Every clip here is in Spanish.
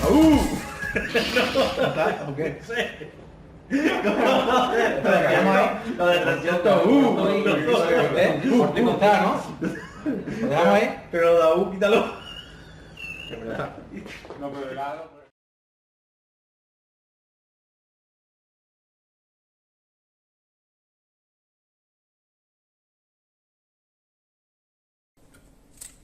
¿O qué? Lo de tracción, Por ti contar, ¿no? Lo dejamos ahí. pero la quítalo. No, pero claro.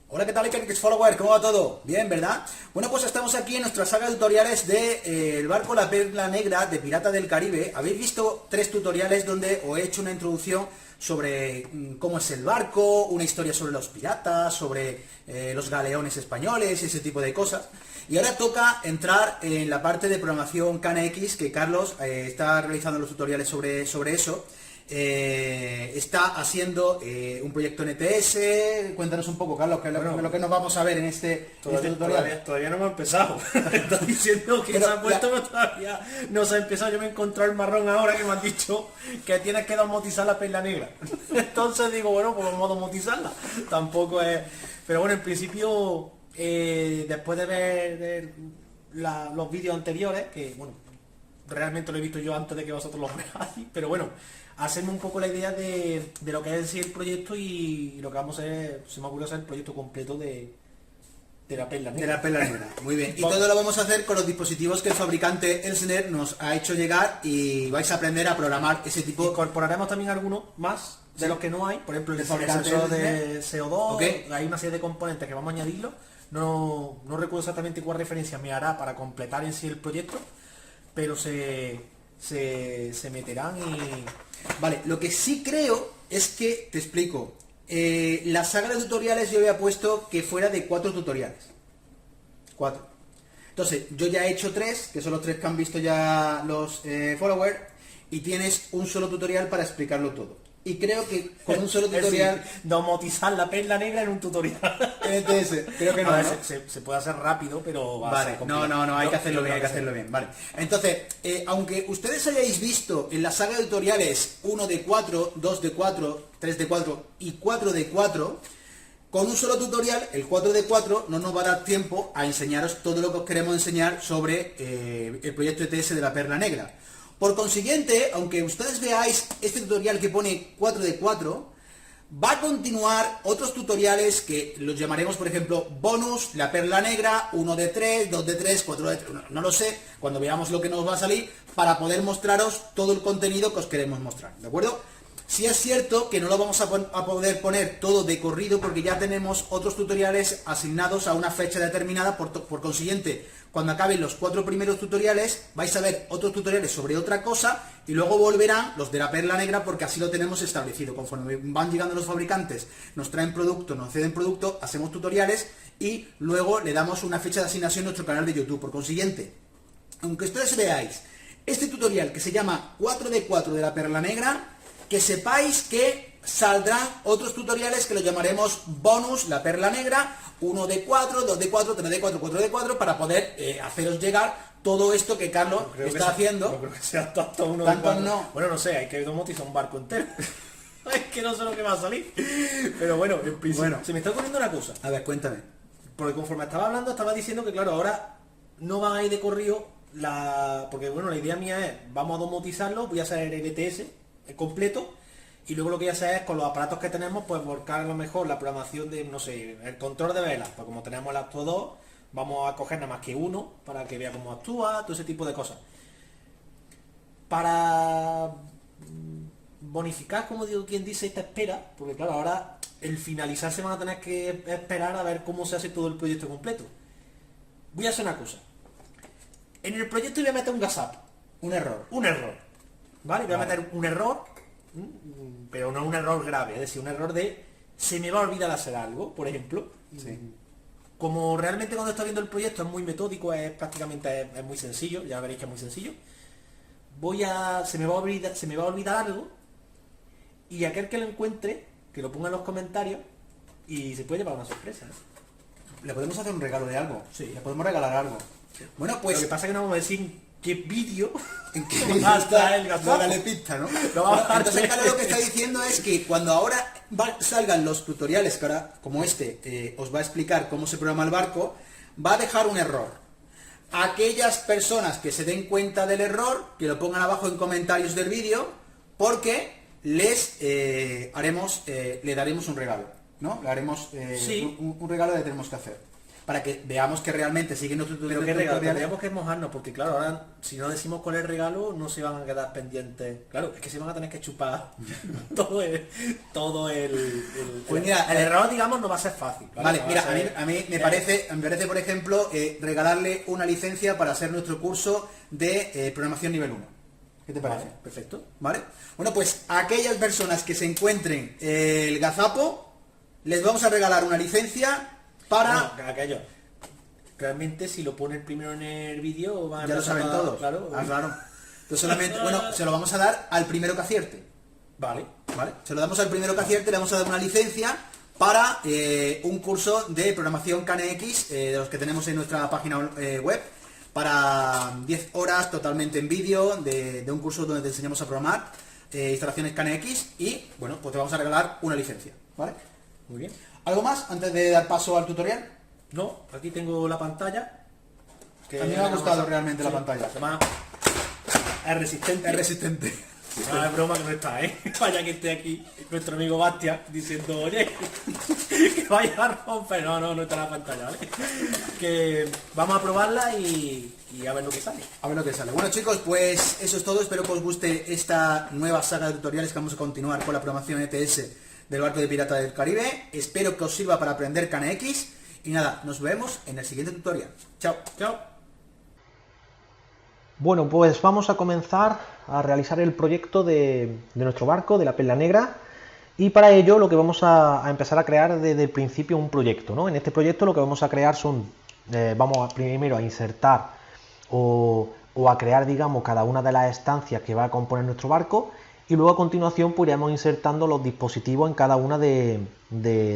Hola, ¿qué tal, Icarus Follower? ¿Cómo va todo? Bien, ¿verdad? Bueno, pues estamos aquí en nuestra saga de tutoriales de el barco La Perla Negra de Pirata del Caribe. Habéis visto 3 tutoriales donde os he hecho una introducción sobre cómo es el barco, una historia sobre los piratas, sobre los galeones españoles y ese tipo de cosas. Y ahora toca entrar en la parte de programación KNX, que Carlos está realizando los tutoriales sobre eso. Está haciendo un proyecto NTS. Cuéntanos un poco, Carlos, que es lo que nos vamos a ver en este tutorial. Todavía no hemos empezado. Estás diciendo que Pero se ha puesto, pero todavía no se ha empezado. Yo me he encontrado el marrón ahora que me han dicho que tienes que domotizar la perla negra. Entonces digo, bueno, pues vamos a domotizarla. Tampoco es... Pero bueno, en principio, después de ver los vídeos anteriores, que bueno, realmente lo he visto yo antes de que vosotros los veáis, pero bueno, hacerme un poco la idea de lo que es el proyecto y lo que vamos a hacer, se me ocurrió hacer el proyecto completo de la perla negra. De la Perla Negra, muy bien. Y todo lo vamos a hacer con los dispositivos que el fabricante Elsner nos ha hecho llegar y vais a aprender a programar ese tipo. Incorporaremos también algunos más de los que no hay, por ejemplo el fabricante sensor de de CO2, Ok. hay una serie de componentes que vamos a añadirlo, no recuerdo exactamente cuál referencia me hará para completar en sí el proyecto, pero se meterán y... Vale, lo que sí creo es que, te explico, la saga de tutoriales yo había puesto que fuera de 4 tutoriales. 4. Entonces, yo ya he hecho 3, que son los 3 que han visto ya los followers, y tienes un solo tutorial para explicarlo todo. Y creo que con un solo tutorial... Es decir, domotizar la perla negra en un tutorial. NTS, creo que no, A ver, ¿no? se puede hacer rápido, pero va a Vale, ser complicado. no, hay que hacerlo Yo bien, hay que creo hacerlo bien, vale. Entonces, aunque ustedes hayáis visto en la saga de tutoriales 1 de 4, 2 de 4, 3 de 4 y 4 de 4, con un solo tutorial, el 4 de 4, no nos va a dar tiempo a enseñaros todo lo que os queremos enseñar sobre el proyecto ETS de la Perla Negra. Por consiguiente, aunque ustedes veáis este tutorial que pone 4 de 4, va a continuar otros tutoriales que los llamaremos, por ejemplo, bonus, la perla negra, 1 de 3, 2 de 3, 4 de 3, no lo sé, cuando veamos lo que nos va a salir, para poder mostraros todo el contenido que os queremos mostrar, ¿de acuerdo? Sí es cierto que no lo vamos a poder poner todo de corrido porque ya tenemos otros tutoriales asignados a una fecha determinada, por consiguiente, cuando acaben los 4 primeros tutoriales vais a ver otros tutoriales sobre otra cosa y luego volverán los de la perla negra porque así lo tenemos establecido. Conforme van llegando los fabricantes, nos traen producto, nos ceden producto, hacemos tutoriales y luego le damos una fecha de asignación a nuestro canal de YouTube. Por consiguiente, aunque ustedes veáis este tutorial que se llama 4 de 4 de la perla negra, que sepáis que saldrán otros tutoriales que los llamaremos bonus, la perla negra, 1 de 4, 2 de 4, 3 de 4, 4 de 4, para poder haceros llegar todo esto que Carlos está haciendo. No creo que sea tanto uno Tanto de 4. no. Bueno, no sé, hay que domotizar un barco entero. Es que no sé lo que va a salir. Pero bueno, en principio, Bueno. se me está ocurriendo una cosa. A ver, cuéntame. Porque conforme estaba hablando, estaba diciendo que claro, ahora no van a ir de corrido porque bueno, la idea mía es, vamos a domotizarlo, voy a hacer el ETS completo, y luego lo que voy a hacer es con los aparatos que tenemos, pues volcar a lo mejor la programación de, no sé, el control de velas, pues como tenemos el Acto 2, vamos a coger nada más que uno, para que vea cómo actúa, todo ese tipo de cosas. Para bonificar, como digo, quien dice, esta espera, porque claro, ahora el finalizar se van a tener que esperar a ver cómo se hace todo el proyecto completo. Voy a hacer una cosa. En el proyecto voy a meter un gazap, Un error. ¿vale? Voy a meter un error, pero no un error grave, es decir, un error de se me va a olvidar hacer algo, por ejemplo. Sí. Como realmente cuando estoy viendo el proyecto es muy metódico, es prácticamente es muy sencillo, ya veréis que es muy sencillo. Se me va a olvidar algo, y aquel que lo encuentre, que lo ponga en los comentarios, y se puede llevar una sorpresa, ¿eh? ¿Le podemos hacer un regalo de algo? Sí. ¿Le podemos regalar algo? Bueno, pues... Lo que pasa es que no vamos a decir qué vídeo ¿En qué hasta el no dale pista, ¿no? Lo Bueno, vamos a entonces, hacer. Carlos, lo que está diciendo es que cuando ahora salgan los tutoriales, que ahora, como este, os va a explicar cómo se programa el barco, va a dejar un error. aquellas personas que se den cuenta del error, que lo pongan abajo en comentarios del vídeo, porque les le daremos un regalo, ¿no? Le haremos Sí. un regalo que tenemos que hacer. Para que veamos que realmente siguen nuestros Pero qué regalo, tutoriales. tendríamos que mojarnos, porque claro, ahora si no decimos cuál es el regalo, no se van a quedar pendientes. Claro, es que se van a tener que chupar todo el Pues mira, el error, digamos, no va a ser fácil. Vale, No va mira, a ser- a mí me parece, por ejemplo, regalarle una licencia para hacer nuestro curso de programación nivel 1. ¿Qué te parece? Vale, perfecto. ¿Vale? Bueno, pues a aquellas personas que se encuentren el gazapo, les vamos a regalar una licencia para... No, aquello. Realmente si lo ponen primero en el vídeo van a Ya lo empezar saben a- todos. Claro. Ah, claro. Entonces solamente, bueno, se lo vamos a dar al primero que acierte. Vale. ¿Vale? Se lo damos al primero que acierte, le vamos a dar una licencia para un curso de programación KNX, de los que tenemos en nuestra página web, para 10 horas totalmente en vídeo, de un curso donde te enseñamos a programar instalaciones KNX y, bueno, pues te vamos a regalar una licencia, ¿vale? Muy bien. ¿Algo más antes de dar paso al tutorial? No, aquí tengo la pantalla. A mí me ha gustado realmente la pantalla. Además, es resistente. Es resistente. No, es broma que no está, ¿eh? Vaya que esté aquí nuestro amigo Bastia diciendo, oye, que vaya a romper. No está la pantalla, ¿vale? Que vamos a probarla y a ver lo que sale. A ver lo que sale. Bueno, chicos, pues eso es todo. Espero que os guste esta nueva saga de tutoriales que vamos a continuar con la programación ETS del barco de Pirata del Caribe. Espero que os sirva para aprender KNX. Y nada, nos vemos en el siguiente tutorial. Chao. Chao. Bueno, pues vamos a comenzar a realizar el proyecto de nuestro barco, de la Perla Negra, y para ello lo que vamos a empezar a crear desde el principio un proyecto, ¿no? En este proyecto lo que vamos a crear son, vamos primero a insertar o a crear, digamos, cada una de las estancias que va a componer nuestro barco, y luego a continuación pues iremos insertando los dispositivos en cada una de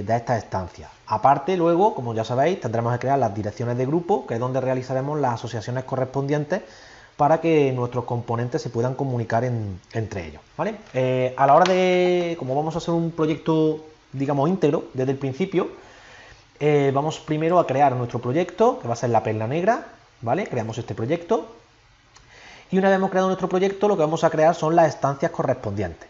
estas estancias. Aparte, luego, como ya sabéis, tendremos que crear las direcciones de grupo, que es donde realizaremos las asociaciones correspondientes para que nuestros componentes se puedan comunicar entre ellos, ¿vale? A la hora de, como vamos a hacer un proyecto, digamos, íntegro desde el principio, vamos primero a crear nuestro proyecto, que va a ser la Perla Negra, ¿vale? Creamos este proyecto. Y una vez hemos creado nuestro proyecto, lo que vamos a crear son las estancias correspondientes.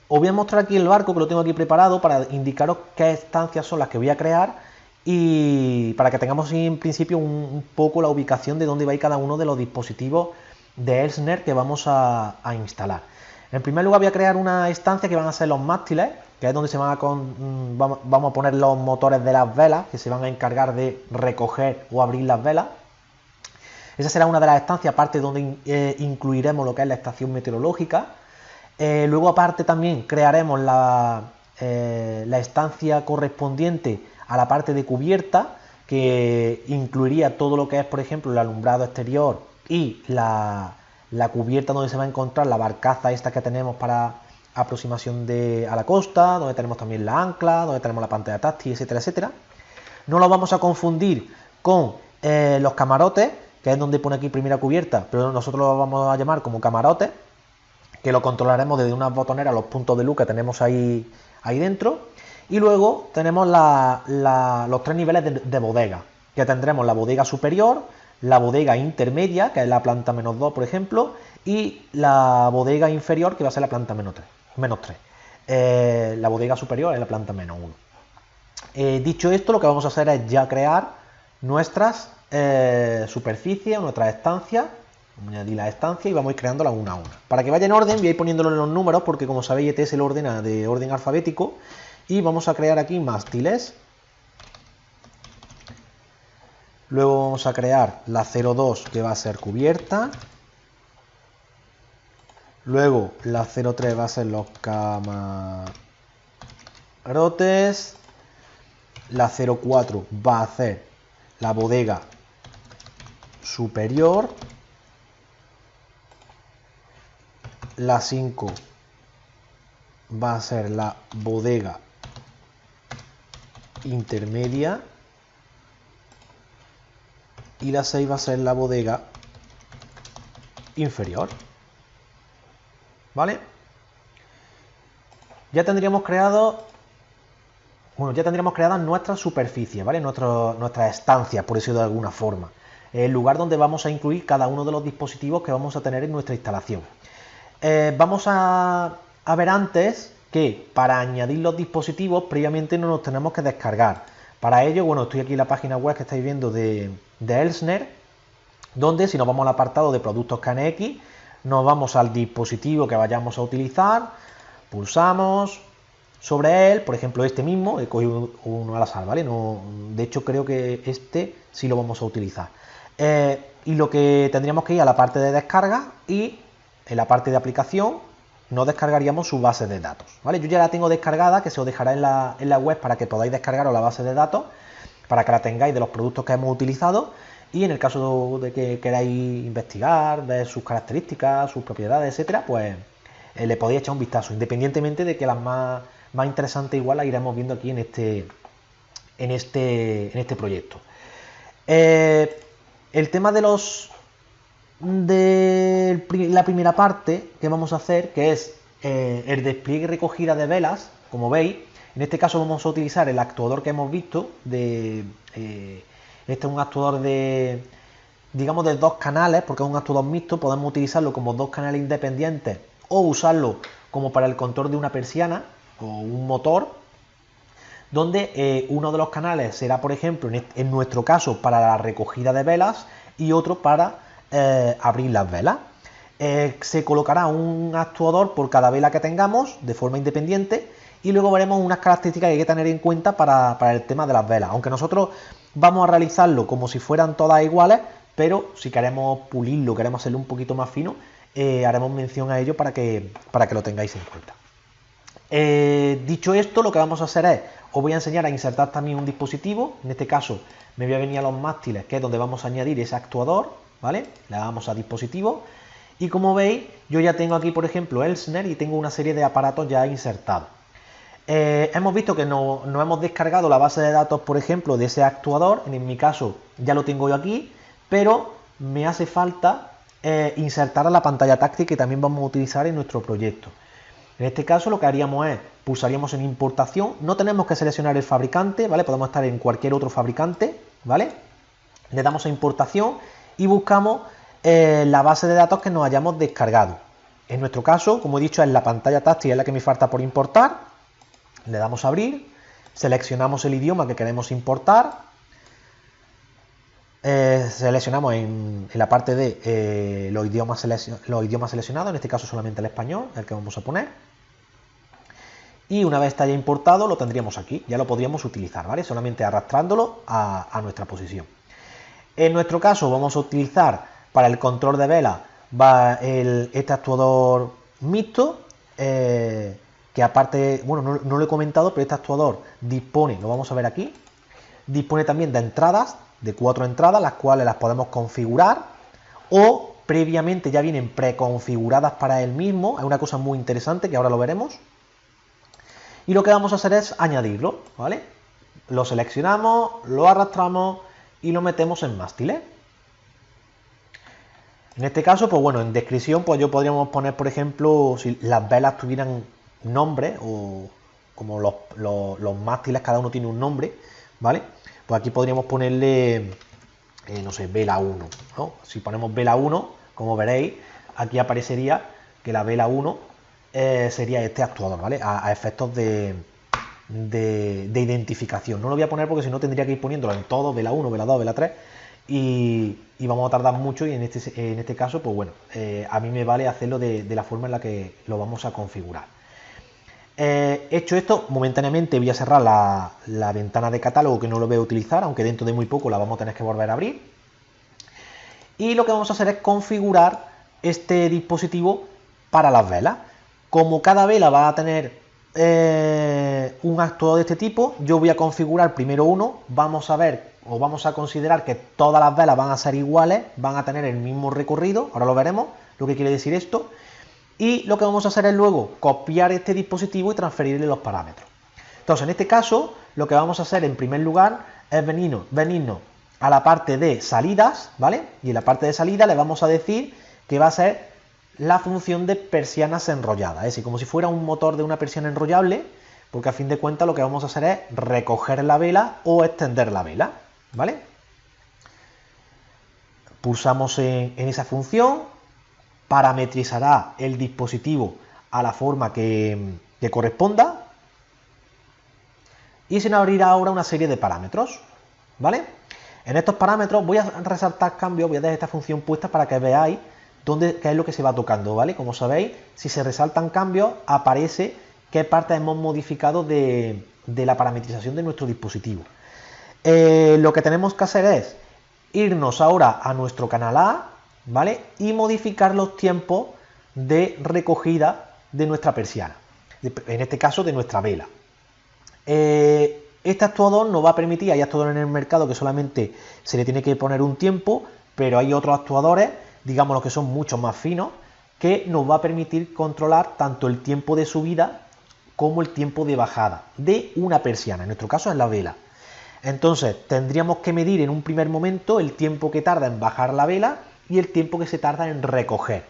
Os voy a mostrar aquí el barco, que lo tengo aquí preparado para indicaros qué estancias son las que voy a crear y para que tengamos en principio un poco la ubicación de dónde va a ir cada uno de los dispositivos de Elsner que vamos a instalar. En primer lugar voy a crear una estancia que van a ser los mástiles, que es donde se van a vamos a poner los motores de las velas, que se van a encargar de recoger o abrir las velas. Esa será una de las estancias, aparte donde incluiremos lo que es la estación meteorológica. Luego aparte también crearemos la estancia correspondiente a la parte de cubierta, que incluiría todo lo que es, por ejemplo, el alumbrado exterior y la cubierta donde se va a encontrar la barcaza esta que tenemos para aproximación a la costa, donde tenemos también la ancla, donde tenemos la pantalla táctil, etcétera, etcétera. No lo vamos a confundir con los camarotes, que es donde pone aquí primera cubierta, pero nosotros lo vamos a llamar como camarotes, que lo controlaremos desde unas botoneras, los puntos de luz que tenemos ahí dentro. Y luego tenemos los tres niveles de bodega, que tendremos la bodega superior, la bodega intermedia, que es la planta -2, por ejemplo, y la bodega inferior, que va a ser la planta -3. La bodega superior es la planta -1. Dicho esto, lo que vamos a hacer es ya crear nuestras superficies, nuestras estancias. Vamos a añadir la estancia y vamos a ir creándolas una a una. Para que vaya en orden, voy a ir poniéndolo en los números, porque como sabéis, ETS lo ordena de orden alfabético. Y vamos a crear aquí mástiles. Luego vamos a crear la 02, que va a ser cubierta. Luego la 03 va a ser los camarotes. La 04 va a ser la bodega superior. La 5 va a ser la bodega intermedia y la 6 va a ser la bodega inferior, ¿vale? Ya tendríamos creadas nuestras superficies, ¿vale? Nuestras estancias, por decirlo de alguna forma. el lugar donde vamos a incluir cada uno de los dispositivos que vamos a tener en nuestra instalación. Vamos a ver antes que para añadir los dispositivos previamente no nos tenemos que descargar. Para ello, bueno, estoy aquí en la página web que estáis viendo de Elsner, donde si nos vamos al apartado de productos KNX, nos vamos al dispositivo que vayamos a utilizar, pulsamos sobre él, por ejemplo este mismo, he cogido uno al azar, ¿vale? No, de hecho creo que este sí lo vamos a utilizar. Y lo que tendríamos que ir a la parte de descarga y en la parte de aplicación nos descargaríamos su base de datos, ¿vale? Yo ya la tengo descargada, que se os dejará en la web para que podáis descargaros la base de datos, para que la tengáis de los productos que hemos utilizado. Y en el caso de que queráis investigar, ver sus características, sus propiedades, etcétera, pues le podéis echar un vistazo, independientemente de que las más interesantes igual las iremos viendo aquí en este proyecto. El tema de la primera parte que vamos a hacer, que es el despliegue y recogida de velas, como veis, en este caso vamos a utilizar el actuador que hemos visto este es un actuador digamos de 2 canales, porque es un actuador mixto, podemos utilizarlo como 2 canales independientes o usarlo como para el control de una persiana o un motor, donde uno de los canales será, por ejemplo, en nuestro caso, para la recogida de velas y otro para abrir las velas. Se colocará un actuador por cada vela que tengamos de forma independiente y luego veremos unas características que hay que tener en cuenta para el tema de las velas, aunque nosotros vamos a realizarlo como si fueran todas iguales, pero si queremos pulirlo, queremos hacerlo un poquito más fino, haremos mención a ello para que lo tengáis en cuenta. Dicho esto, lo que vamos a hacer es, os voy a enseñar a insertar también un dispositivo. En este caso me voy a venir a los mástiles, que es donde vamos a añadir ese actuador, ¿vale? Le damos a dispositivo y como veis yo ya tengo aquí, por ejemplo, Elsner y tengo una serie de aparatos ya insertados. Hemos visto que no hemos descargado la base de datos, por ejemplo, de ese actuador. En mi caso ya lo tengo yo aquí, pero me hace falta insertar a la pantalla táctil que también vamos a utilizar en nuestro proyecto. En este caso lo que haríamos es, pulsaríamos en importación, no tenemos que seleccionar el fabricante, ¿vale? Podemos estar en cualquier otro fabricante, ¿vale? Le damos a importación y buscamos la base de datos que nos hayamos descargado. En nuestro caso, como he dicho, es la pantalla táctil, es la que me falta por importar. Le damos a abrir, seleccionamos el idioma que queremos importar, seleccionamos en la parte de los idiomas seleccionados, en este caso solamente el español, el que vamos a poner. Y una vez está ya importado, lo tendríamos aquí, ya lo podríamos utilizar, ¿vale? Solamente arrastrándolo a nuestra posición. En nuestro caso vamos a utilizar para el control de vela este actuador mixto, que aparte, bueno, no lo he comentado, pero este actuador dispone, lo vamos a ver aquí, dispone también de entradas, de 4 entradas, las cuales las podemos configurar o previamente ya vienen preconfiguradas para él mismo. Es una cosa muy interesante que ahora lo veremos. Y lo que vamos a hacer es añadirlo, ¿vale? Lo seleccionamos, lo arrastramos y lo metemos en mástiles. En este caso, pues bueno, en descripción, pues yo podríamos poner, por ejemplo, si las velas tuvieran nombre, o como los mástiles cada uno tiene un nombre, ¿vale? Pues aquí podríamos ponerle, no sé, vela 1, ¿no? Si ponemos vela 1, como veréis, aquí aparecería que la vela 1 sería este actuador, ¿vale? A efectos de identificación. No lo voy a poner porque si no tendría que ir poniéndolo en todo, vela 1, vela 2, vela 3, y vamos a tardar mucho, y en este caso, pues bueno, a mí me vale hacerlo de la forma en la que lo vamos a configurar. Hecho esto, momentáneamente voy a cerrar la ventana de catálogo, que no lo voy a utilizar, aunque dentro de muy poco la vamos a tener que volver a abrir. Y lo que vamos a hacer es configurar este dispositivo para las velas. Como cada vela va a tener un actuador de este tipo, yo voy a configurar primero uno. Vamos a ver, o vamos a considerar que todas las velas van a ser iguales, van a tener el mismo recorrido. Ahora lo veremos, lo que quiere decir esto. Y lo que vamos a hacer es luego copiar este dispositivo y transferirle los parámetros. Entonces, en este caso, lo que vamos a hacer en primer lugar es venirnos a la parte de salidas, ¿vale? Y en la parte de salida le vamos a decir que va a ser la función de persianas enrolladas, es decir, como si fuera un motor de una persiana enrollable, porque a fin de cuentas lo que vamos a hacer es recoger la vela o extender la vela, ¿vale? pulsamos en esa función, parametrizará el dispositivo a la forma que corresponda y se nos abrirá ahora una serie de parámetros, ¿vale? En estos parámetros voy a resaltar cambios, voy a dejar esta función puesta para que veáis qué es lo que se va tocando, ¿vale? Como sabéis, si se resaltan cambios, aparece qué partes hemos modificado de la parametrización de nuestro dispositivo. Lo que tenemos que hacer es irnos ahora a nuestro canal A, ¿vale? Y modificar los tiempos de recogida de nuestra persiana, en este caso de nuestra vela. Este actuador nos va a permitir, hay actuadores en el mercado que solamente se le tiene que poner un tiempo, pero hay otros actuadores, digamos los que son mucho más finos, que nos va a permitir controlar tanto el tiempo de subida como el tiempo de bajada de una persiana, en nuestro caso es la vela. Entonces tendríamos que medir en un primer momento el tiempo que tarda en bajar la vela y el tiempo que se tarda en recoger.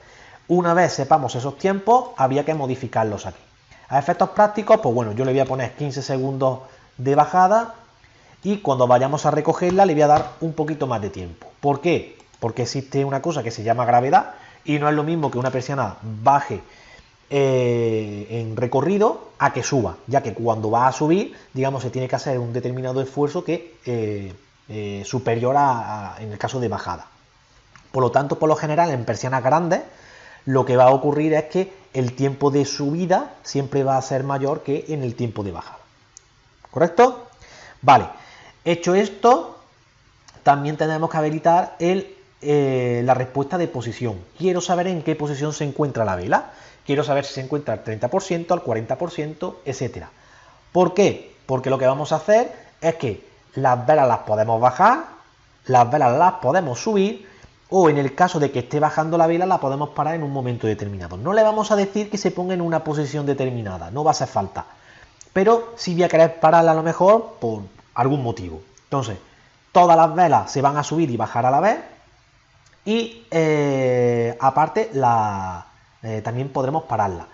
Una vez sepamos esos tiempos, habría que modificarlos aquí. A efectos prácticos, pues bueno, yo le voy a poner 15 segundos de bajada y cuando vayamos a recogerla le voy a dar un poquito más de tiempo. ¿Por qué? Porque existe una cosa que se llama gravedad y no es lo mismo que una persiana baje en recorrido a que suba, ya que cuando va a subir, digamos, se tiene que hacer un determinado esfuerzo que superior en el caso de bajada. Por lo tanto, por lo general, en persianas grandes, lo que va a ocurrir es que el tiempo de subida siempre va a ser mayor que en el tiempo de bajada. ¿Correcto? Vale. Hecho esto, también tenemos que habilitar la respuesta de posición. Quiero saber en qué posición se encuentra la vela. Quiero saber si se encuentra al 30%, al 40%, etc. ¿Por qué? Porque lo que vamos a hacer es que las velas las podemos bajar, las velas las podemos subir, o en el caso de que esté bajando la vela la podemos parar en un momento determinado. No le vamos a decir que se ponga en una posición determinada, no va a hacer falta. Pero sí voy a querer pararla a lo mejor por algún motivo. Entonces, todas las velas se van a subir y bajar a la vez. Y aparte también podremos pararla.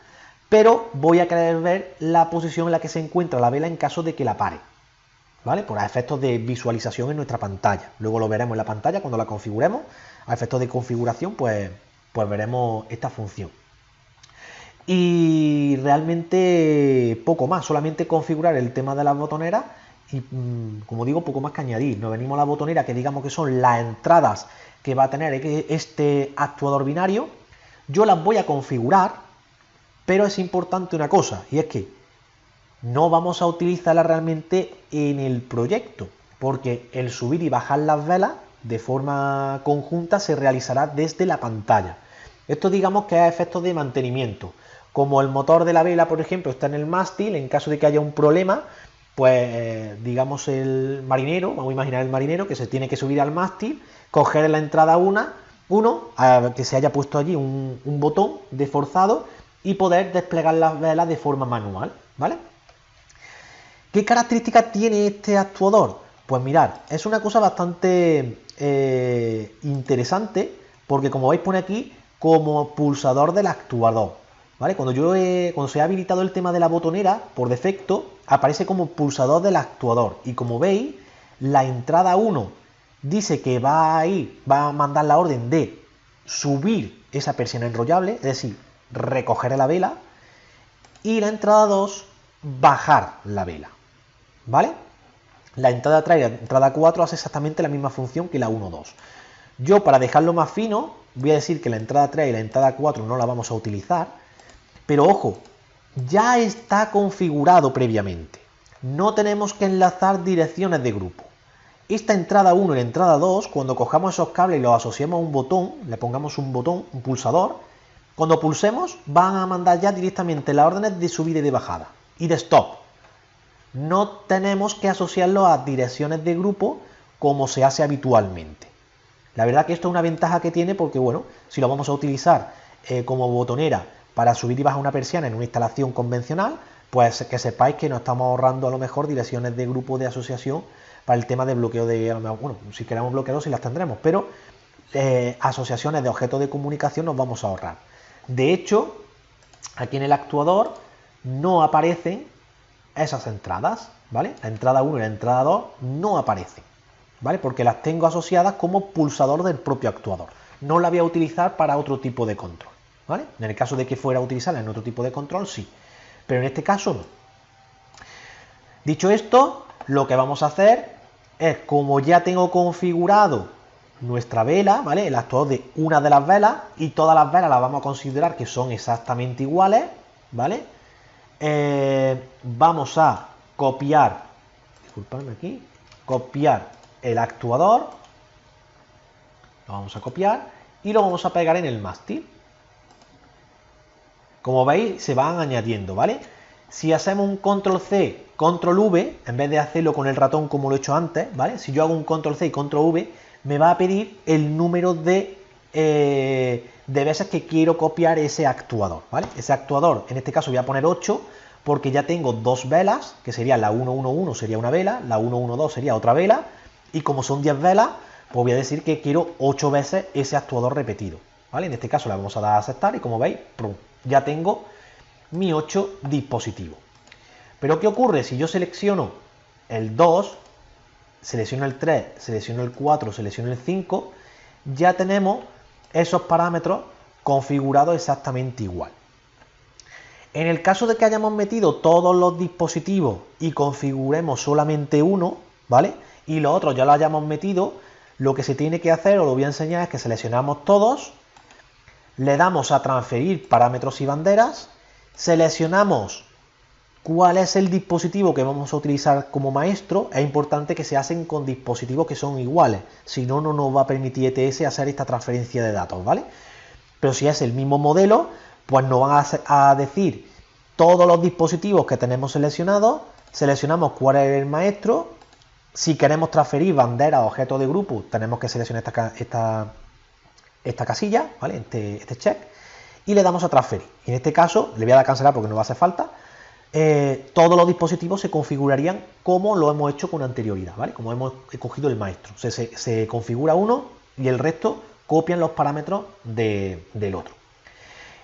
Pero voy a querer ver la posición en la que se encuentra la vela en caso de que la pare, ¿vale? Por efectos de visualización en nuestra pantalla. Luego lo veremos en la pantalla cuando la configuremos. A efectos de configuración, pues veremos esta función. Y realmente poco más, solamente configurar el tema de las botoneras y, como digo, poco más que añadir. Nos venimos a la botonera, que digamos que son las entradas que va a tener este actuador binario. Yo las voy a configurar, pero es importante una cosa, y es que no vamos a utilizarla realmente en el proyecto, porque el subir y bajar las velas de forma conjunta se realizará desde la pantalla. Esto digamos que es a efectos de mantenimiento. Como el motor de la vela, por ejemplo, está en el mástil, en caso de que haya un problema, pues digamos el marinero, vamos a imaginar el marinero que se tiene que subir al mástil, coger en la entrada 1, que se haya puesto allí un botón de forzado y poder desplegar las velas de forma manual, ¿vale? ¿Qué características tiene este actuador? Pues mirad, es una cosa bastante interesante, porque como veis pone aquí como pulsador del actuador, ¿vale? Cuando se ha habilitado el tema de la botonera, por defecto aparece como pulsador del actuador, y como veis, la entrada 1 dice que va a mandar la orden de subir esa persiana enrollable, es decir, recoger la vela, y la entrada 2, bajar la vela, ¿vale? La entrada 3 y la entrada 4 hace exactamente la misma función que la 1-2. Yo, para dejarlo más fino, voy a decir que la entrada 3 y la entrada 4 no la vamos a utilizar, pero ojo, ya está configurado previamente. No tenemos que enlazar direcciones de grupo. Esta entrada 1 y la entrada 2, cuando cojamos esos cables y los asociemos a un botón, le pongamos un botón, un pulsador, cuando pulsemos van a mandar ya directamente las órdenes de subida y de bajada y de stop. No tenemos que asociarlo a direcciones de grupo como se hace habitualmente. La verdad que esto es una ventaja que tiene, porque bueno, si lo vamos a utilizar como botonera para subir y bajar una persiana en una instalación convencional, pues que sepáis que nos estamos ahorrando a lo mejor direcciones de grupo de asociación para el tema de bloqueo de, a lo mejor, bueno, si queremos bloquearlo, sí las tendremos, pero asociaciones de objetos de comunicación nos vamos a ahorrar. De hecho, aquí en el actuador no aparecen esas entradas, ¿vale? La entrada 1 y la entrada 2 no aparecen, ¿vale? Porque las tengo asociadas como pulsador del propio actuador. No la voy a utilizar para otro tipo de control, ¿vale? En el caso de que fuera a utilizarla en otro tipo de control, sí, pero en este caso no. Dicho esto, lo que vamos a hacer es, como ya tengo configurado nuestra vela, ¿vale? El actuador de una de las velas, y todas las velas las vamos a considerar que son exactamente iguales, ¿vale? Vamos a copiar, disculpadme aquí, copiar el actuador, lo vamos a copiar y lo vamos a pegar en el mástil. Como veis, se van añadiendo, ¿vale? Si hacemos un control C, control V, en vez de hacerlo con el ratón como lo he hecho antes, ¿vale? Si yo hago un control C y control V, me va a pedir el número de veces que quiero copiar ese actuador, ¿vale? Ese actuador, en este caso voy a poner 8, porque ya tengo dos velas, que sería la 111 sería una vela, la 112 sería otra vela, y como son 10 velas, pues voy a decir que quiero 8 veces ese actuador repetido, ¿vale? En este caso le vamos a dar a aceptar y como veis, ¡prum!, ya tengo mi 8 dispositivos. Pero ¿qué ocurre? Si yo selecciono el 2, selecciono el 3, selecciono el 4, selecciono el 5, ya tenemos esos parámetros configurados exactamente igual. En el caso de que hayamos metido todos los dispositivos y configuremos solamente uno, ¿vale? Y los otros ya lo hayamos metido, lo que se tiene que hacer, os lo voy a enseñar, es que seleccionamos todos, le damos a transferir parámetros y banderas, seleccionamos cuál es el dispositivo que vamos a utilizar como maestro. Es importante que se hacen con dispositivos que son iguales, si no, no nos va a permitir ETS hacer esta transferencia de datos, ¿vale? Pero si es el mismo modelo, pues nos van a decir todos los dispositivos que tenemos seleccionados, seleccionamos cuál es el maestro. Si queremos transferir banderas o objetos de grupo, tenemos que seleccionar esta casilla, ¿vale? Este check, y le damos a transferir. Y en este caso, le voy a dar a cancelar porque no va a hacer falta. Todos los dispositivos se configurarían como lo hemos hecho con anterioridad, ¿vale? Como hemos escogido el maestro. Se configura uno y el resto copian los parámetros del otro.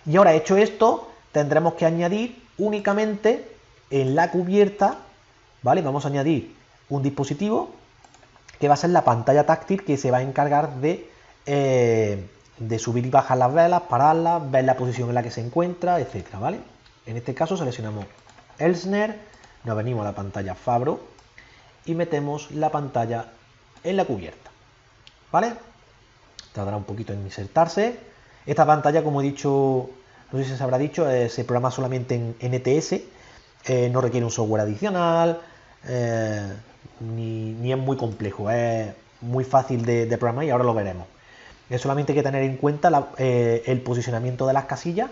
Y ahora, hecho esto, tendremos que añadir únicamente en la cubierta, ¿vale? Vamos a añadir un dispositivo que va a ser la pantalla táctil, que se va a encargar de subir y bajar las velas, pararlas, ver la posición en la que se encuentra, etcétera, ¿vale? En este caso seleccionamos Elsner, nos venimos a la pantalla Fabro y metemos la pantalla en la cubierta, ¿vale? Tardará un poquito en insertarse. Esta pantalla, como he dicho, no sé si se habrá dicho, se programa solamente en ETS, no requiere un software adicional, ni es muy complejo, es muy fácil de programar y ahora lo veremos. Es solamente hay que tener en cuenta el posicionamiento de las casillas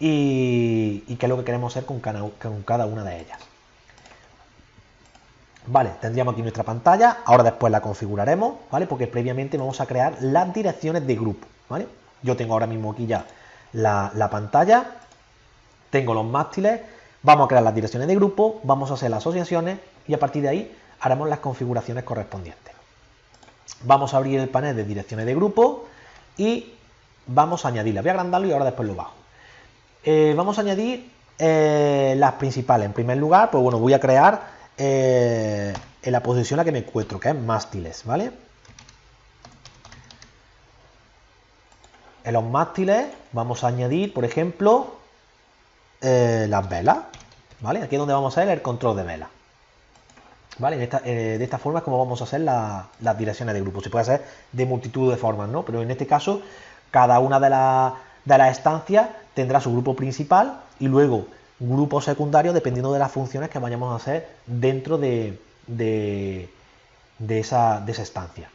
y qué es lo que queremos hacer con cada una de ellas. Vale, tendríamos aquí nuestra pantalla, ahora después la configuraremos, ¿vale? Porque previamente vamos a crear las direcciones de grupo, ¿vale? Yo tengo ahora mismo aquí ya la pantalla, tengo los mástiles, vamos a crear las direcciones de grupo, vamos a hacer las asociaciones y a partir de ahí haremos las configuraciones correspondientes. Vamos a abrir el panel de direcciones de grupo y vamos a añadirlas. Voy a agrandarlo y ahora después lo bajo. Vamos a añadir las principales. En primer lugar, pues bueno, voy a crear en la posición en la que me encuentro, que es mástiles, ¿vale? En los mástiles vamos a añadir, por ejemplo, las velas, ¿vale? Aquí es donde vamos a hacer el control de velas, ¿vale? De esta forma es como vamos a hacer las direcciones de grupo. Se puede hacer de multitud de formas, ¿no? Pero en este caso, cada una de las estancias tendrá su grupo principal y luego grupo secundario dependiendo de las funciones que vayamos a hacer dentro de esa estancia.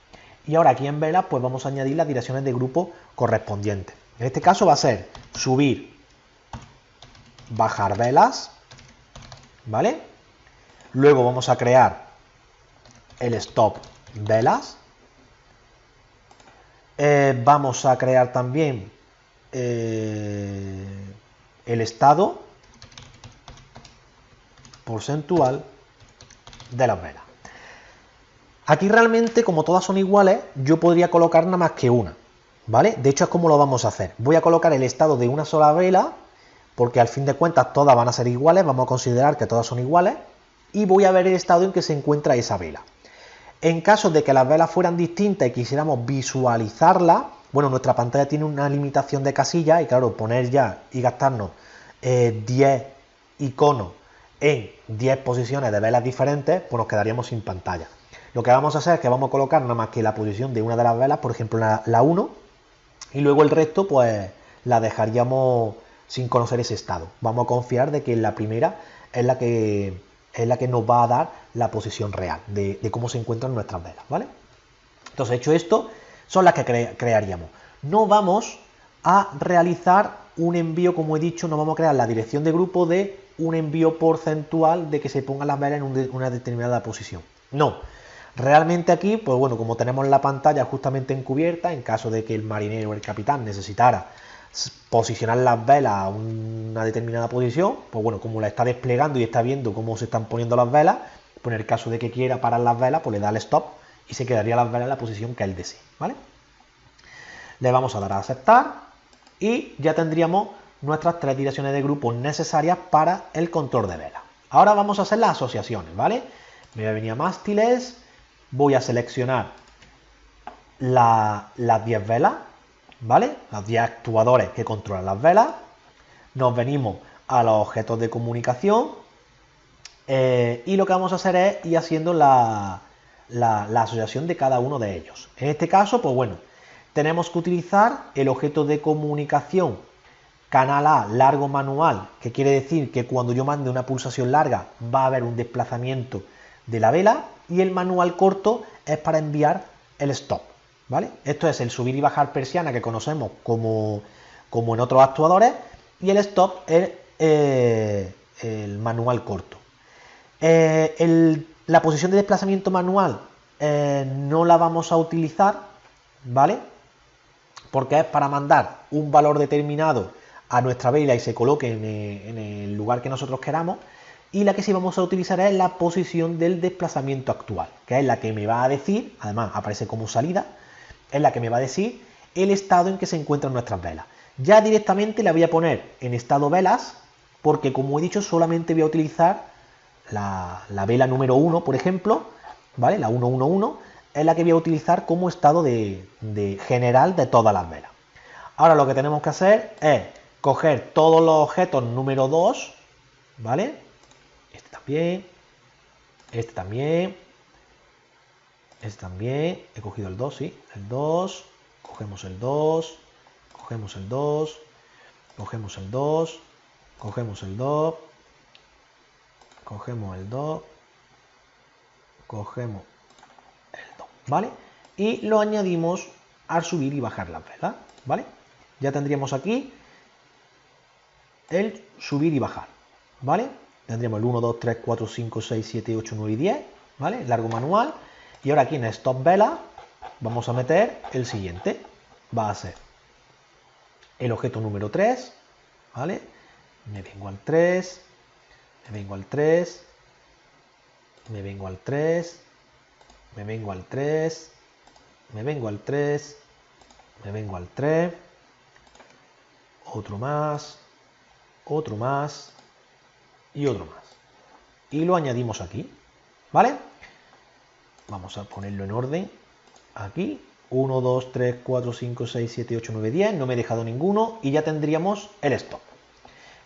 Y ahora aquí en velas pues vamos a añadir las direcciones de grupo correspondientes. En este caso va a ser subir, bajar velas, ¿vale? Luego vamos a crear el stop velas. Vamos a crear también el estado porcentual de las velas. Aquí realmente, como todas son iguales, yo podría colocar nada más que una, ¿vale? De hecho es como lo vamos a hacer. Voy a colocar el estado de una sola vela, porque al fin de cuentas todas van a ser iguales, vamos a considerar que todas son iguales, y voy a ver el estado en que se encuentra esa vela. En caso de que las velas fueran distintas y quisiéramos visualizarlas, bueno, nuestra pantalla tiene una limitación de casillas y claro, poner ya y gastarnos 10 iconos en 10 posiciones de velas diferentes, pues nos quedaríamos sin pantalla. Lo que vamos a hacer es que vamos a colocar nada más que la posición de una de las velas, por ejemplo la 1, y luego el resto pues la dejaríamos sin conocer ese estado. Vamos a confiar de que la primera es la que nos va a dar la posición real de cómo se encuentran nuestras velas, ¿vale? Entonces, hecho esto, son las que crearíamos. No vamos a realizar un envío, como he dicho, no vamos a crear la dirección de grupo de un envío porcentual de que se pongan las velas en una determinada posición. No. Realmente aquí, pues bueno, como tenemos la pantalla justamente encubierta, en caso de que el marinero o el capitán necesitara posicionar las velas a una determinada posición, pues bueno, como la está desplegando y está viendo cómo se están poniendo las velas, pues en el caso de que quiera parar las velas, pues le da al stop y se quedaría las velas en la posición que él desee, ¿vale? Le vamos a dar a aceptar y ya tendríamos nuestras 3 direcciones de grupo necesarias para el control de velas. Ahora vamos a hacer las asociaciones, ¿vale? Me voy a venir a mástiles, voy a seleccionar las 10 velas, ¿vale? Los 10 actuadores que controlan las velas. Nos venimos a los objetos de comunicación y lo que vamos a hacer es ir haciendo la asociación de cada uno de ellos. En este caso, pues bueno, tenemos que utilizar el objeto de comunicación canal A largo manual, que quiere decir que cuando yo mande una pulsación larga va a haber un desplazamiento de la vela, y el manual corto es para enviar el stop, ¿vale? Esto es el subir y bajar persiana que conocemos como en otros actuadores, y el stop es el manual corto. La posición de desplazamiento manual no la vamos a utilizar, ¿vale? Porque es para mandar un valor determinado a nuestra vela y se coloque en el lugar que nosotros queramos, y la que sí vamos a utilizar es la posición del desplazamiento actual, que es la que me va a decir, además aparece como salida, es la que me va a decir el estado en que se encuentran nuestras velas. Ya directamente la voy a poner en estado velas, porque como he dicho solamente voy a utilizar la vela número 1, por ejemplo, ¿vale? La 111 es la que voy a utilizar como estado de general de todas las velas. Ahora lo que tenemos que hacer es coger todos los objetos número 2, ¿vale? Este también, este también, he cogido el 2, sí, el 2, cogemos el 2, cogemos el 2, cogemos el 2, cogemos el 2, cogemos el 2, cogemos el 2, ¿vale? Y lo añadimos al subir y bajar las velas, ¿vale? Ya tendríamos aquí el subir y bajar, ¿vale? Tendríamos el 1, 2, 3, 4, 5, 6, 7, 8, 9 y 10, ¿vale? Largo manual. Y ahora aquí en Stop Vela vamos a meter el siguiente. Va a ser el objeto número 3, ¿vale? Me vengo al 3, me vengo al 3, me vengo al 3, me vengo al 3, me vengo al 3, me vengo al 3, otro más y otro más. Y lo añadimos aquí, ¿vale? Vamos a ponerlo en orden aquí. 1, 2, 3, 4, 5, 6, 7, 8, 9, 10. No me he dejado ninguno y ya tendríamos el stop.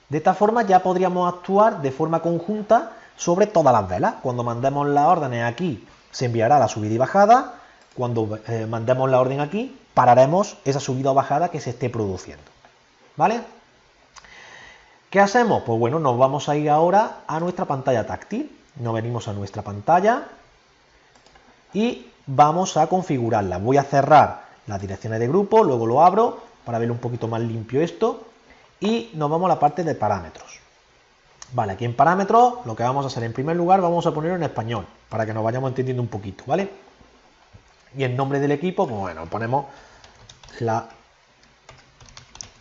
De esta forma ya podríamos actuar de forma conjunta sobre todas las velas. Cuando mandemos las órdenes aquí, se enviará la subida y bajada. Cuando mandemos la orden aquí, pararemos esa subida o bajada que se esté produciendo, ¿vale? ¿Qué hacemos? Pues bueno, nos vamos a ir ahora a nuestra pantalla táctil. Nos venimos a nuestra pantalla y vamos a configurarla. Voy a cerrar las direcciones de grupo, luego lo abro para ver un poquito más limpio esto y nos vamos a la parte de parámetros. Vale, aquí en parámetros lo que vamos a hacer en primer lugar, vamos a ponerlo en español para que nos vayamos entendiendo un poquito, ¿vale? Y en nombre del equipo, pues bueno, ponemos la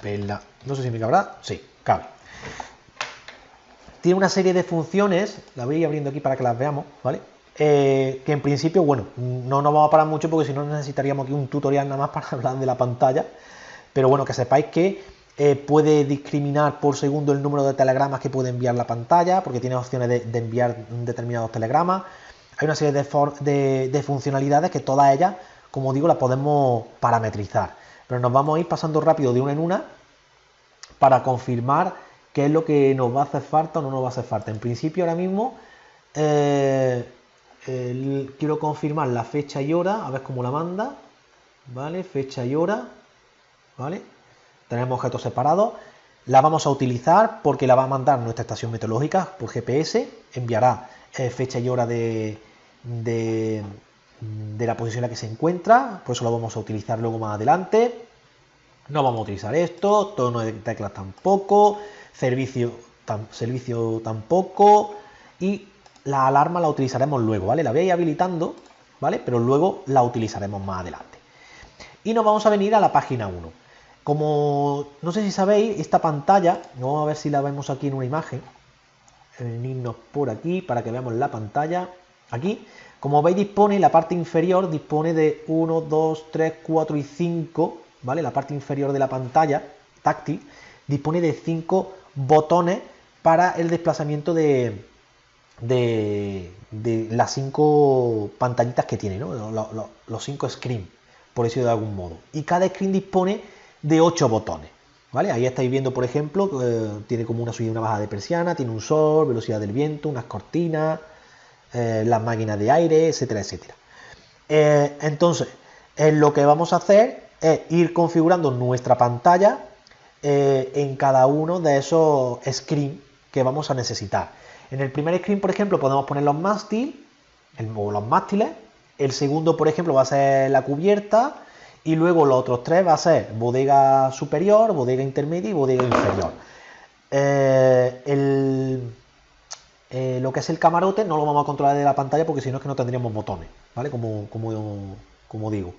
vela. No sé si me cabrá. Sí, cabe. Tiene una serie de funciones, la voy a ir abriendo aquí para que las veamos, ¿vale? Que en principio, bueno, no nos vamos a parar mucho porque si no necesitaríamos aquí un tutorial nada más para hablar de la pantalla, pero bueno, que sepáis que puede discriminar por segundo el número de telegramas que puede enviar la pantalla, porque tiene opciones de enviar determinados telegramas. hay una serie de funcionalidades que todas ellas, como digo, las podemos parametrizar. Pero nos vamos a ir pasando rápido de una en una para confirmar qué es lo que nos va a hacer falta o no nos va a hacer falta. En principio, ahora mismo quiero confirmar la fecha y hora, a ver cómo la manda. ¿Vale? Fecha y hora. ¿Vale? Tenemos objetos separados. La vamos a utilizar porque la va a mandar nuestra estación meteorológica por GPS. Enviará fecha y hora de la posición en la que se encuentra. Por eso lo vamos a utilizar luego más adelante. No vamos a utilizar esto. Tono de teclas tampoco. Servicio tampoco. Y la alarma la utilizaremos luego, ¿vale? La voy a ir habilitando, ¿vale? Pero luego la utilizaremos más adelante. Y nos vamos a venir a la página 1. Como no sé si sabéis, esta pantalla, vamos a ver si la vemos aquí en una imagen. Venirnos por aquí para que veamos la pantalla. Aquí, como veis, dispone, la parte inferior dispone de 1, 2, 3, 4 y 5, ¿vale? La parte inferior de la pantalla táctil dispone de 5 botones para el desplazamiento de las 5 pantallitas que tiene, ¿no? Los 5 screens, por decirlo de algún modo. Y cada screen dispone de 8 botones, ¿vale? Ahí estáis viendo, por ejemplo, tiene como una subida y una bajada de persiana, tiene un sol, velocidad del viento, unas cortinas, las máquinas de aire, etcétera, etcétera. Entonces, lo que vamos a hacer es ir configurando nuestra pantalla en cada uno de esos screens que vamos a necesitar. En el primer screen, por ejemplo, podemos poner los mástiles. El segundo, por ejemplo, va a ser la cubierta. Y luego los otros 3 va a ser bodega superior, bodega intermedia y bodega inferior. Lo que es el camarote no lo vamos a controlar de la pantalla porque si no es que no tendríamos botones, ¿vale? Como digo.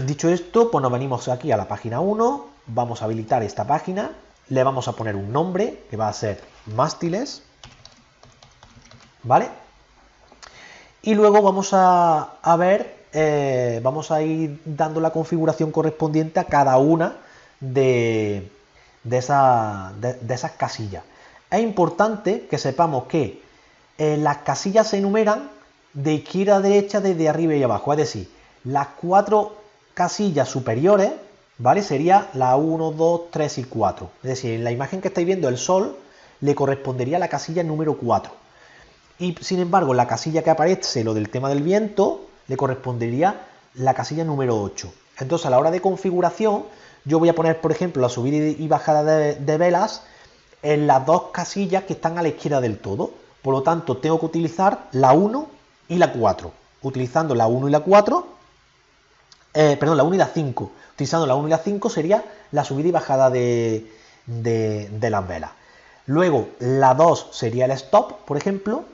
Dicho esto, pues nos venimos aquí a la página 1, vamos a habilitar esta página, le vamos a poner un nombre que va a ser mástiles, ¿vale? Y luego vamos a ver, vamos a ir dando la configuración correspondiente a cada una de esas casillas. Es importante que sepamos que las casillas se enumeran de izquierda a derecha desde arriba y abajo, es decir, las 4 casillas superiores, ¿vale? Sería la 1, 2, 3 y 4. Es decir, en la imagen que estáis viendo, el sol le correspondería a la casilla número 4. Y sin embargo, la casilla que aparece, lo del tema del viento, le correspondería la casilla número 8. Entonces, a la hora de configuración, yo voy a poner, por ejemplo, la subida y bajada de velas en las 2 casillas que están a la izquierda del todo. Por lo tanto, tengo que utilizar la 1 y la 4. Utilizando la 1 y la 4, la 1 y la 5. Utilizando la 1 y la 5 sería la subida y bajada de las velas. Luego, la 2 sería el stop, por ejemplo.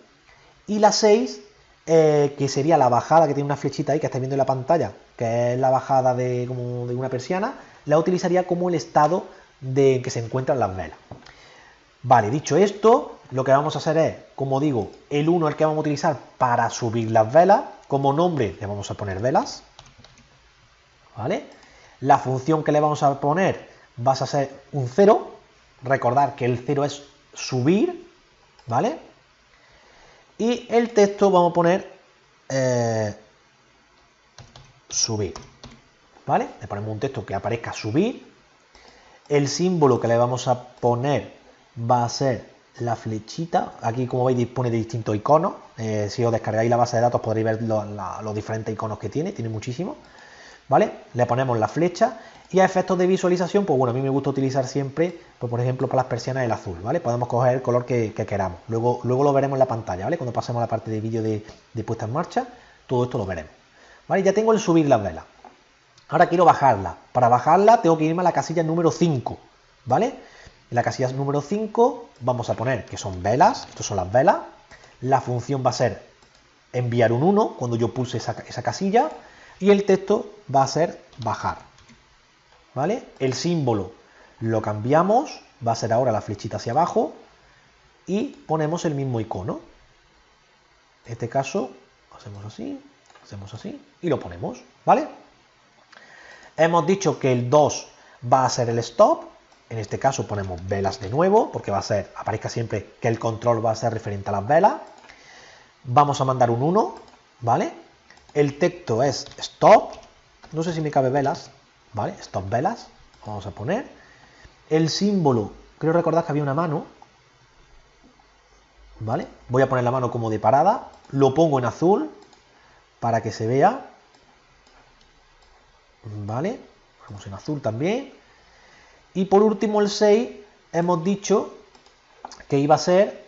Y la 6, que sería la bajada, que tiene una flechita ahí que estáis viendo en la pantalla, que es la bajada como de una persiana, la utilizaría como el estado de que se encuentran las velas. Vale, dicho esto, lo que vamos a hacer es, como digo, el 1 es el que vamos a utilizar para subir las velas. Como nombre le vamos a poner velas, ¿vale? La función que le vamos a poner va a ser un 0. Recordad que el 0 es subir, ¿vale? Y el texto vamos a poner subir, ¿vale? Le ponemos un texto que aparezca subir. El símbolo que le vamos a poner va a ser la flechita. Aquí, como veis, dispone de distintos iconos. Si os descargáis la base de datos podréis ver los diferentes iconos que tiene muchísimos, ¿vale? Le ponemos la flecha. Y a efectos de visualización, pues bueno, a mí me gusta utilizar siempre, pues por ejemplo, para las persianas el azul, ¿vale? Podemos coger el color que queramos. Luego lo veremos en la pantalla, ¿vale? Cuando pasemos a la parte de vídeo de puesta en marcha, todo esto lo veremos, ¿vale? Ya tengo el subir las velas. Ahora quiero bajarla. Para bajarla tengo que irme a la casilla número 5, ¿vale? En la casilla número 5 vamos a poner que son velas, estas son las velas. La función va a ser enviar un 1 cuando yo pulse esa casilla y el texto va a ser bajar. ¿Vale? El símbolo lo cambiamos, va a ser ahora la flechita hacia abajo y ponemos el mismo icono. En este caso, hacemos así y lo ponemos, ¿vale? Hemos dicho que el 2 va a ser el stop, en este caso ponemos velas de nuevo, porque va a ser, aparezca siempre que el control va a ser referente a las velas. Vamos a mandar un 1, ¿vale? El texto es stop. No sé si me cabe velas, ¿vale? Stop velas. Vamos a poner. El símbolo, creo recordar que había una mano, ¿vale? Voy a poner la mano como de parada. Lo pongo en azul para que se vea, ¿vale? Ponemos en azul también. Y por último el 6 hemos dicho que iba a ser,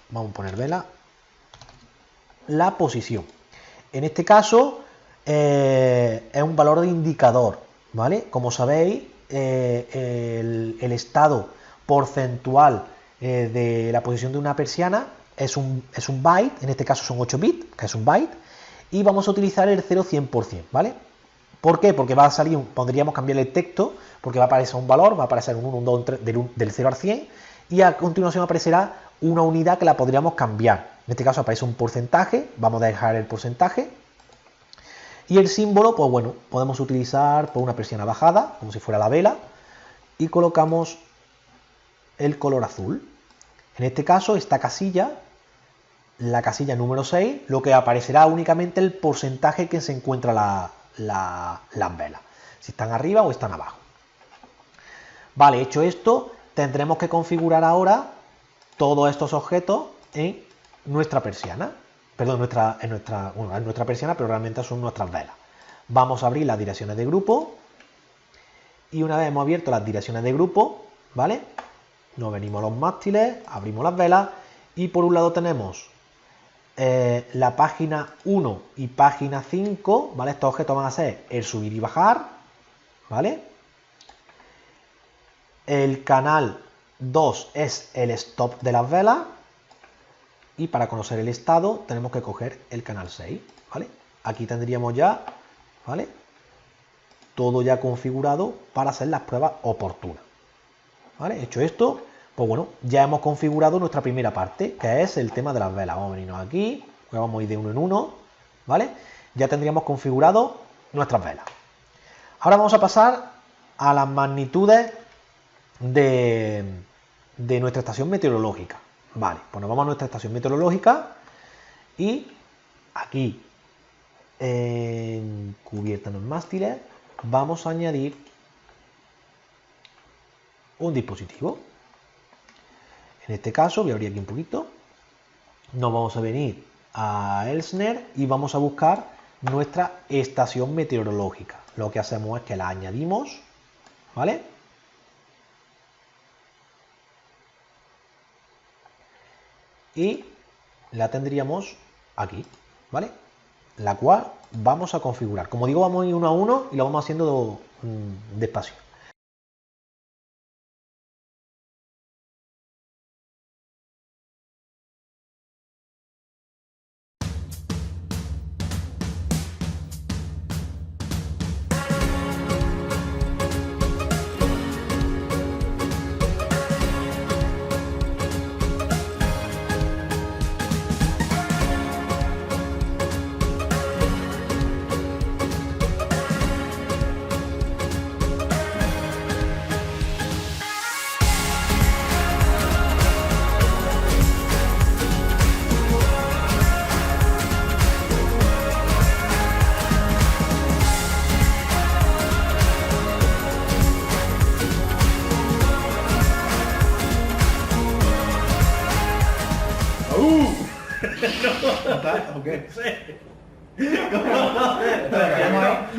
vamos a poner vela, la posición. En este caso es un valor de indicador, ¿vale? Como sabéis, el estado porcentual de la posición de una persiana es un byte, en este caso son 8 bits, que es un byte, y vamos a utilizar el 0 100%, ¿vale? ¿Por qué? Porque va a salir, podríamos cambiar el texto, porque va a aparecer un valor, va a aparecer un 1, un 2, un 3, del 0 al 100, y a continuación aparecerá una unidad que la podríamos cambiar. En este caso aparece un porcentaje, vamos a dejar el porcentaje, y el símbolo, pues bueno, podemos utilizar por una persiana bajada, como si fuera la vela, y colocamos el color azul. En este caso, esta casilla, la casilla número 6, lo que aparecerá únicamente el porcentaje que se encuentra las velas, si están arriba o están abajo. Vale, hecho esto, tendremos que configurar ahora todos estos objetos en nuestra persiana. Perdón, en nuestra persiana, pero realmente son nuestras velas. Vamos a abrir las direcciones de grupo. Y una vez hemos abierto las direcciones de grupo, ¿vale? Nos venimos a los mástiles, abrimos las velas. Y por un lado tenemos la página 1 y página 5, ¿vale? Estos objetos van a ser el subir y bajar, ¿vale? El canal 2 es el stop de las velas. Y para conocer el estado tenemos que coger el canal 6, ¿vale? Aquí tendríamos ya, ¿vale? Todo ya configurado para hacer las pruebas oportunas, ¿vale? Hecho esto, pues bueno, ya hemos configurado nuestra primera parte, que es el tema de las velas. Vamos a venirnos aquí, vamos a ir de uno en uno, ¿vale? Ya tendríamos configurado nuestras velas. Ahora vamos a pasar a las magnitudes de nuestra estación meteorológica. Vale, pues nos vamos a nuestra estación meteorológica y aquí en cubierta en los mástiles vamos a añadir un dispositivo. En este caso, voy a abrir aquí un poquito, nos vamos a venir a Elsner y vamos a buscar nuestra estación meteorológica. Lo que hacemos es que la añadimos, ¿vale? Y la tendríamos aquí, ¿vale? La cual vamos a configurar. Como digo, vamos a ir uno a uno y lo vamos haciendo despacio. ¿Está? ¿O qué?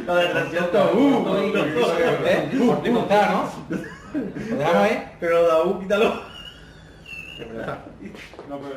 Lo de Por ti no está, ¿no? ¿Lo dejamos ahí? Pero Daú, quítalo. No, pero